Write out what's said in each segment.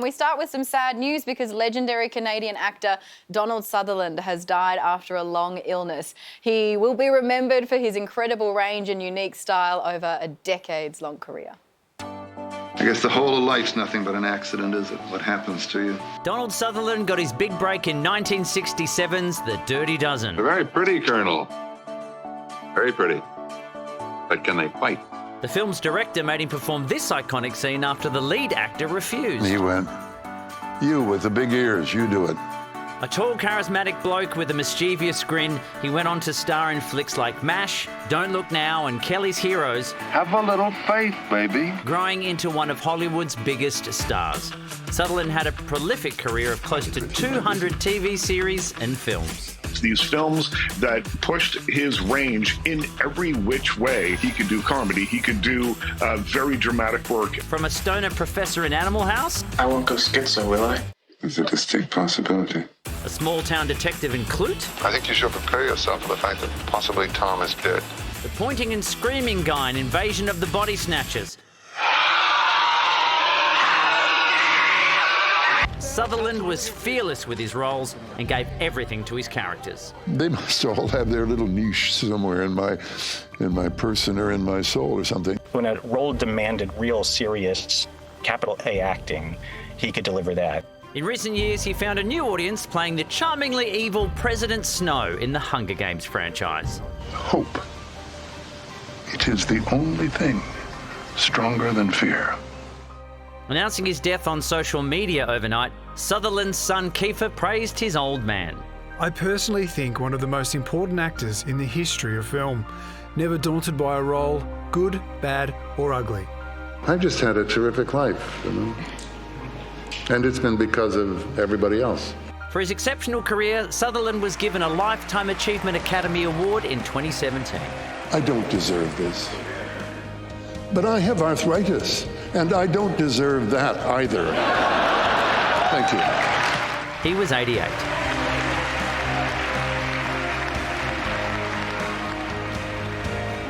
We start with some sad news because legendary Canadian actor Donald Sutherland has died after a long illness. He will be remembered for his incredible range and unique style over a decades-long career. I guess the whole of life's nothing but an accident, is it? What happens to you? Donald Sutherland got his big break in 1967's The Dirty Dozen. They're very pretty, Colonel. Very pretty. But can they fight? The film's director made him perform this iconic scene after the lead actor refused. He went, "You with the big ears, you do it." A tall, charismatic bloke with a mischievous grin, he went on to star in flicks like MASH, Don't Look Now and Kelly's Heroes, Have a little faith, baby. growing into one of Hollywood's biggest stars. Sutherland had a prolific career of close to 200 TV series and films. These films that pushed his range in every which way. He could do comedy, he could do very dramatic work. From a stoner professor in Animal House, I won't go schizo, will I? There's a distinct possibility. a small-town detective in Clute, I think you should prepare yourself for the fact that possibly Tom is dead. the pointing and screaming guy in Invasion of the Body Snatchers. Sutherland was fearless with his roles and gave everything to his characters. They must all have their little niche somewhere in my person or in my soul or something. When a role demanded real serious capital A acting, he could deliver that. In recent years, he found a new audience playing the charmingly evil President Snow in the Hunger Games franchise. Hope. It is the only thing stronger than fear. Announcing his death on social media overnight, Sutherland's son Kiefer praised his old man. I personally think one of the most important actors in the history of film. Never daunted by a role, good, bad or ugly. I've just had a terrific life, you know. And it's been because of everybody else. For his exceptional career, Sutherland was given a Lifetime Achievement Academy Award in 2017. I don't deserve this. But I have arthritis, and I don't deserve that either. Thank you. He was 88.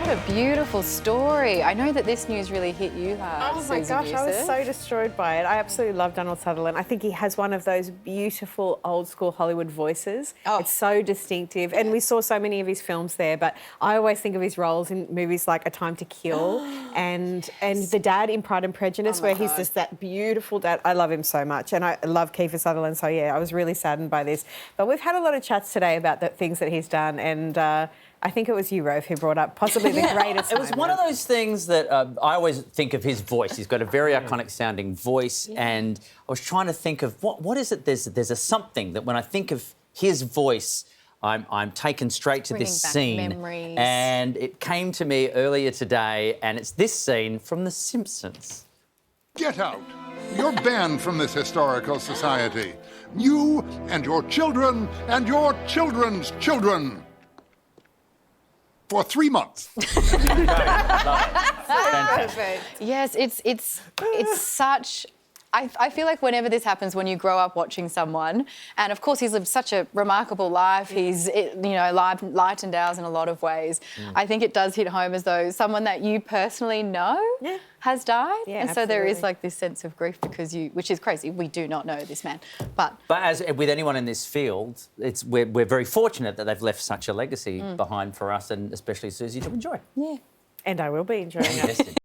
What a beautiful story. I know that this news really hit you hard. Oh my gosh, I was so destroyed by it. I absolutely love Donald Sutherland. I think he has one of those beautiful old school Hollywood voices. Oh. It's so distinctive. And we saw so many of his films there, but I always think of his roles in movies like A Time to Kill and The Dad in Pride and Prejudice, where he's just that beautiful dad. I love him so much. And I love Kiefer Sutherland. So yeah, I was really saddened by this. But we've had a lot of chats today about the things that he's done, and I think it was you, Rove, who brought up possibly the greatest It was one of those things that I always think of his voice. He's got a very iconic sounding voice, and I was trying to think of what is it? There's a something that when I think of his voice, I'm taken straight to this scene. Memories. And it came to me earlier today, and it's this scene from The Simpsons. Get out. You're banned from this historical society. You and your children and your children's children. For 3 months. Perfect. Yes, it's such. I feel like whenever this happens, when you grow up watching someone, and of course he's lived such a remarkable life, he's lightened ours in a lot of ways. I think it does hit home as though someone that you personally know has died, and so there is like this sense of grief because which is crazy. We do not know this man, but as with anyone in this field, we're very fortunate that they've left such a legacy behind for us, and especially Susie to enjoy. yeah. And I will be enjoying it.